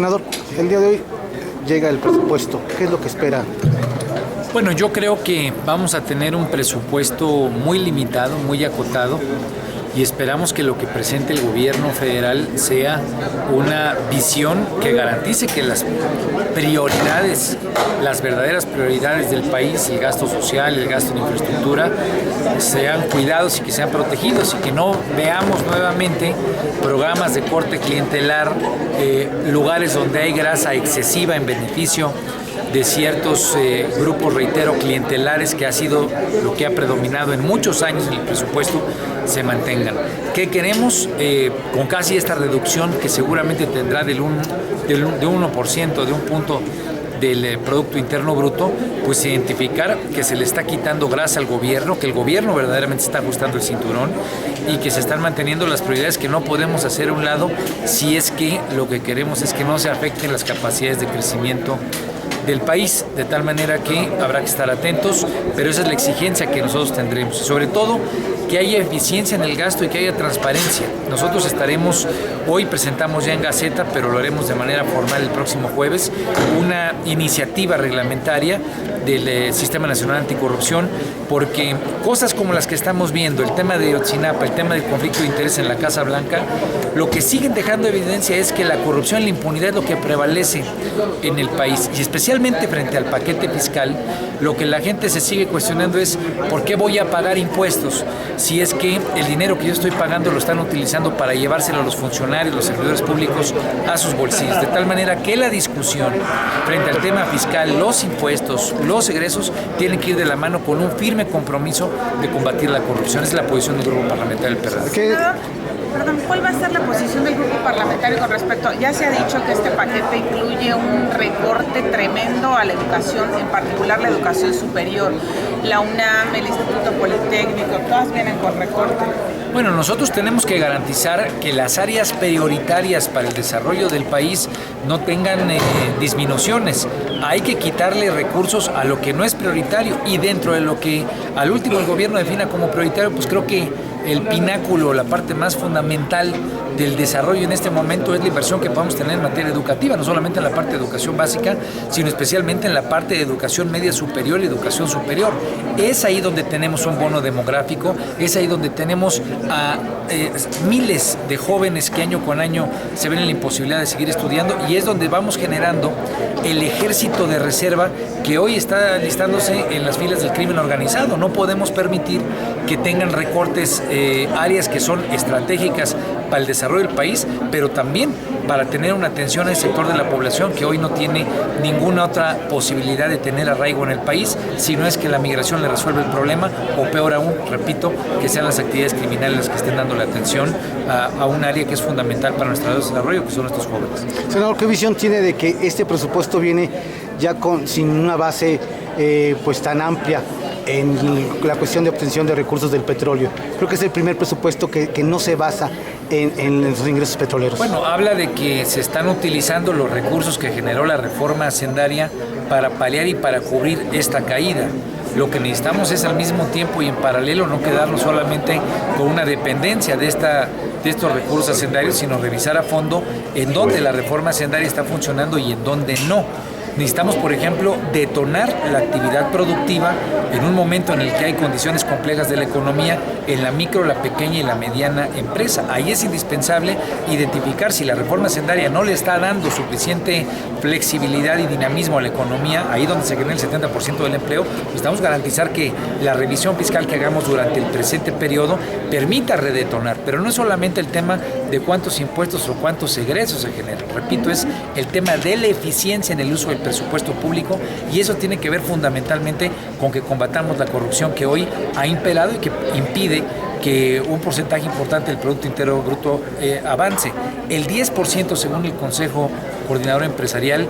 Senador, el día de hoy llega el presupuesto. ¿Qué es lo que espera? Bueno, yo creo que vamos a tener un presupuesto muy limitado, muy acotado, y esperamos que lo que presente el gobierno federal sea una visión que garantice que las prioridades, las verdaderas prioridades del país, el gasto social, el gasto en infraestructura, sean cuidados y que sean protegidos, y que no veamos nuevamente programas de corte clientelar, lugares donde hay grasa excesiva en beneficio de ciertos grupos, reitero, clientelares, que ha sido lo que ha predominado en muchos años en el presupuesto, se mantengan. ¿Qué queremos? Con casi esta reducción que seguramente tendrá de 1%, de un punto del Producto Interno Bruto, pues identificar que se le está quitando grasa al gobierno, que el gobierno verdaderamente está ajustando el cinturón y que se están manteniendo las prioridades que no podemos hacer a un lado si es que lo que queremos es que no se afecten las capacidades de crecimiento del país, de tal manera que habrá que estar atentos, pero esa es la exigencia que nosotros tendremos, y sobre todo que haya eficiencia en el gasto y que haya transparencia. Nosotros hoy presentamos ya en Gaceta, pero lo haremos de manera formal el próximo jueves, una iniciativa reglamentaria del Sistema Nacional Anticorrupción, porque cosas como las que estamos viendo, el tema de Ayotzinapa, el tema del conflicto de interés en la Casa Blanca, lo que siguen dejando evidencia es que la corrupción y la impunidad es lo que prevalece en el país, y especialmente frente al paquete fiscal. Lo que la gente se sigue cuestionando es ¿por qué voy a pagar impuestos si es que el dinero que yo estoy pagando lo están utilizando para llevárselo a los funcionarios, los servidores públicos a sus bolsillos? De tal manera que la discusión frente al tema fiscal, los impuestos, los egresos, tienen que ir de la mano con un firme compromiso de combatir la corrupción. Es la posición del Grupo Parlamentario del PRD. Perdón, ¿cuál va a ser la posición del grupo parlamentario con respecto? Ya se ha dicho que este paquete incluye un recorte tremendo a la educación, en particular la educación superior. La UNAM, el Instituto Politécnico, todas vienen con recorte. Bueno, nosotros tenemos que garantizar que las áreas prioritarias para el desarrollo del país no tengan disminuciones. Hay que quitarle recursos a lo que no es prioritario, y dentro de lo que al último el gobierno defina como prioritario, pues creo que el pináculo, la parte más fundamental del desarrollo en este momento es la inversión que podemos tener en materia educativa, no solamente en la parte de educación básica, sino especialmente en la parte de educación media superior y educación superior. Es ahí donde tenemos un bono demográfico, es ahí donde tenemos a miles de jóvenes que año con año se ven en la imposibilidad de seguir estudiando, y es donde vamos generando el ejército de reserva que hoy está alistándose en las filas del crimen organizado. No podemos permitir que tengan recortes áreas que son estratégicas para el desarrollo del país, pero también para tener una atención al sector de la población que hoy no tiene ninguna otra posibilidad de tener arraigo en el país, si no es que la migración le resuelve el problema, o peor aún, repito, que sean las actividades criminales las que estén dando la atención a un área que es fundamental para nuestro desarrollo, que son nuestros jóvenes. Senador, ¿qué visión tiene de que este presupuesto viene ya sin una base pues tan amplia en la cuestión de obtención de recursos del petróleo? Creo que es el primer presupuesto que no se basa en los ingresos petroleros. Bueno, habla de que se están utilizando los recursos que generó la reforma hacendaria para paliar y para cubrir esta caída. Lo que necesitamos es al mismo tiempo y en paralelo no quedarnos solamente con una dependencia de estos recursos hacendarios, sino revisar a fondo en dónde la reforma hacendaria está funcionando y en dónde no. Necesitamos, por ejemplo, detonar la actividad productiva en un momento en el que hay condiciones complejas de la economía en la micro, la pequeña y la mediana empresa. Ahí es indispensable identificar si la reforma hacendaria no le está dando suficiente flexibilidad y dinamismo a la economía, ahí donde se genera el 70% del empleo. Necesitamos garantizar que la revisión fiscal que hagamos durante el presente periodo permita redetonar, pero no es solamente el tema de cuántos impuestos o cuántos egresos se generan. Repito, es el tema de la eficiencia en el uso del presupuesto público, y eso tiene que ver fundamentalmente con que combatamos la corrupción que hoy ha imperado y que impide que un porcentaje importante del Producto Interno Bruto avance. El 10%, según el Consejo Coordinador Empresarial,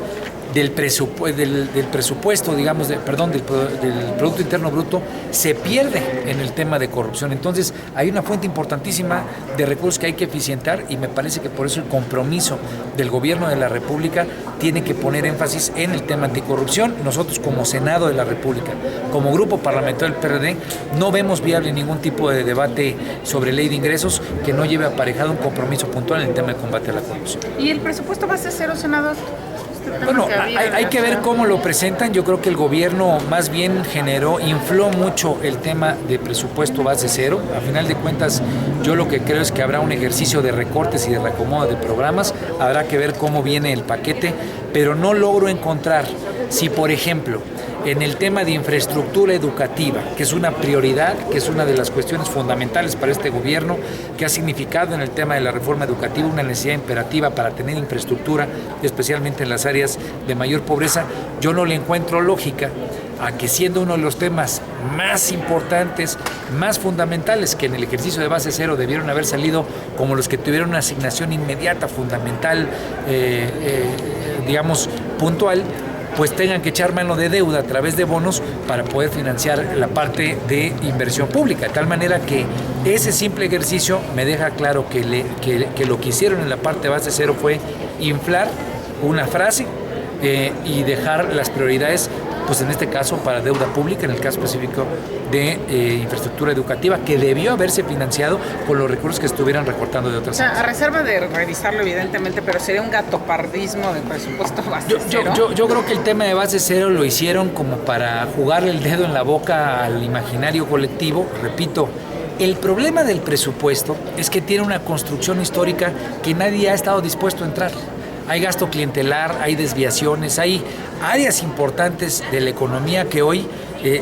del presupuesto, digamos, del Producto Interno Bruto, se pierde en el tema de corrupción. Entonces, hay una fuente importantísima de recursos que hay que eficientar y me parece que por eso el compromiso del Gobierno de la República tiene que poner énfasis en el tema anticorrupción. Nosotros, como Senado de la República, como Grupo Parlamentario del PRD, no vemos viable ningún tipo de debate sobre ley de ingresos que no lleve aparejado un compromiso puntual en el tema de combate a la corrupción. ¿Y el presupuesto base cero, senador? Bueno, hay que ver cómo lo presentan. Yo creo que el gobierno más bien infló mucho el tema de presupuesto base cero. A final de cuentas, yo lo que creo es que habrá un ejercicio de recortes y de reacomodo de programas. Habrá que ver cómo viene el paquete, pero no logro encontrar si, por ejemplo, en el tema de infraestructura educativa, que es una prioridad, que es una de las cuestiones fundamentales para este gobierno, que ha significado en el tema de la reforma educativa una necesidad imperativa para tener infraestructura, especialmente en las áreas de mayor pobreza, yo no le encuentro lógica a que, siendo uno de los temas más importantes, más fundamentales, que en el ejercicio de base cero debieron haber salido como los que tuvieron una asignación inmediata, fundamental, digamos, puntual, pues tengan que echar mano de deuda a través de bonos para poder financiar la parte de inversión pública. De tal manera que ese simple ejercicio me deja claro que lo que hicieron en la parte base cero fue inflar una frase y dejar las prioridades, pues en este caso para deuda pública, en el caso específico de infraestructura educativa, que debió haberse financiado con los recursos que estuvieran recortando de otras áreas. A reserva de revisarlo evidentemente, pero sería un gatopardismo de presupuesto base cero. Yo creo que el tema de base cero lo hicieron como para jugarle el dedo en la boca al imaginario colectivo. Repito, el problema del presupuesto es que tiene una construcción histórica que nadie ha estado dispuesto a entrar. Hay gasto clientelar, hay desviaciones, hay áreas importantes de la economía que hoy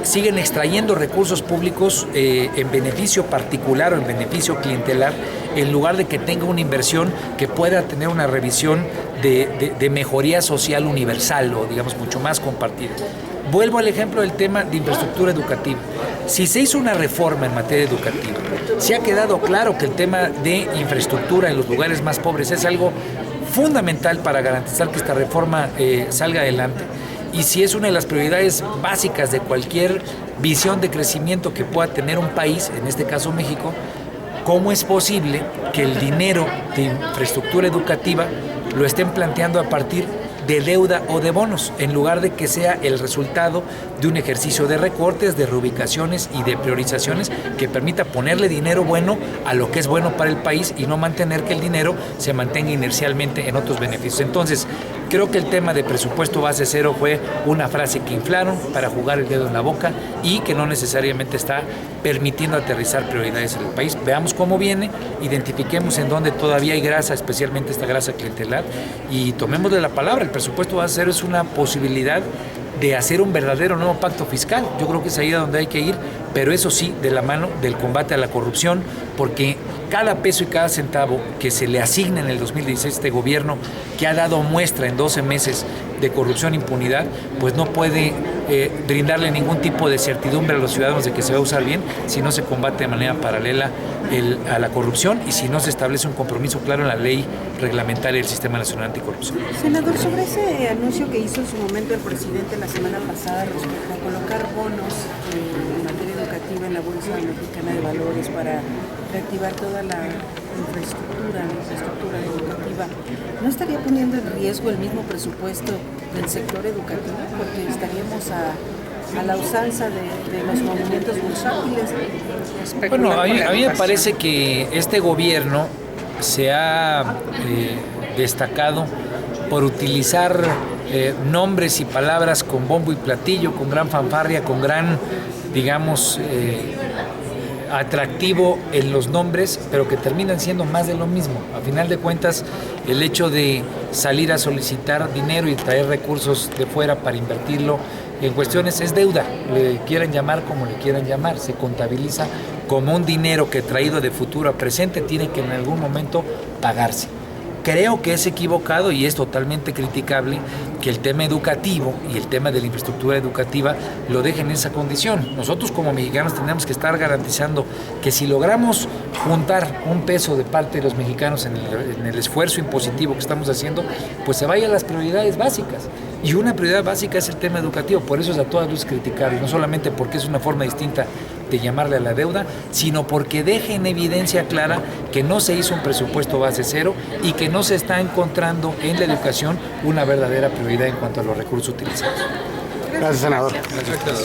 siguen extrayendo recursos públicos en beneficio particular o en beneficio clientelar, en lugar de que tenga una inversión que pueda tener una revisión de mejoría social universal o, digamos, mucho más compartida. Vuelvo al ejemplo del tema de infraestructura educativa. Si se hizo una reforma en materia educativa, se ha quedado claro que el tema de infraestructura en los lugares más pobres es algo fundamental para garantizar que esta reforma salga adelante. Y si es una de las prioridades básicas de cualquier visión de crecimiento que pueda tener un país, en este caso México, ¿cómo es posible que el dinero de infraestructura educativa lo estén planteando a partir de deuda o de bonos, en lugar de que sea el resultado de un ejercicio de recortes, de reubicaciones y de priorizaciones que permita ponerle dinero bueno a lo que es bueno para el país y no mantener que el dinero se mantenga inercialmente en otros beneficios? Entonces, creo que el tema de presupuesto base cero fue una frase que inflaron para jugar el dedo en la boca y que no necesariamente está permitiendo aterrizar prioridades en el país. Veamos cómo viene, identifiquemos en dónde todavía hay grasa, especialmente esta grasa clientelar, y tomemos de la palabra. El presupuesto base cero es una posibilidad de hacer un verdadero nuevo pacto fiscal. Yo creo que es ahí a donde hay que ir, pero eso sí, de la mano del combate a la corrupción, porque cada peso y cada centavo que se le asigna en el 2016 a este gobierno, que ha dado muestra en 12 meses de corrupción e impunidad, pues no puede brindarle ningún tipo de certidumbre a los ciudadanos de que se va a usar bien si no se combate de manera paralela a la corrupción y si no se establece un compromiso claro en la ley reglamentaria del Sistema Nacional Anticorrupción. Senador, sobre ese anuncio que hizo en su momento el presidente la semana pasada respecto a colocar bonos en materia educativa en la Bolsa Mexicana de Valores para reactivar toda la infraestructura educativa, ¿no estaría poniendo en riesgo el mismo presupuesto del sector educativo? Porque estaríamos a la usanza de los movimientos bursátiles. Bueno, a mí me parece que este gobierno se ha destacado por utilizar nombres y palabras con bombo y platillo, con gran fanfarria, con gran, digamos, atractivo en los nombres, pero que terminan siendo más de lo mismo. A final de cuentas, el hecho de salir a solicitar dinero y traer recursos de fuera para invertirlo en cuestiones es deuda, le quieran llamar como le quieran llamar, se contabiliza como un dinero que traído de futuro a presente tiene que en algún momento pagarse. Creo que es equivocado y es totalmente criticable que el tema educativo y el tema de la infraestructura educativa lo dejen en esa condición. Nosotros como mexicanos tenemos que estar garantizando que si logramos juntar un peso de parte de los mexicanos en el esfuerzo impositivo que estamos haciendo, pues se vaya a las prioridades básicas. Y una prioridad básica es el tema educativo, por eso es a todas luces criticable, no solamente porque es una forma distinta de llamarle a la deuda, sino porque deja en evidencia clara que no se hizo un presupuesto base cero y que no se está encontrando en la educación una verdadera prioridad en cuanto a los recursos utilizados. Gracias, senador. Gracias.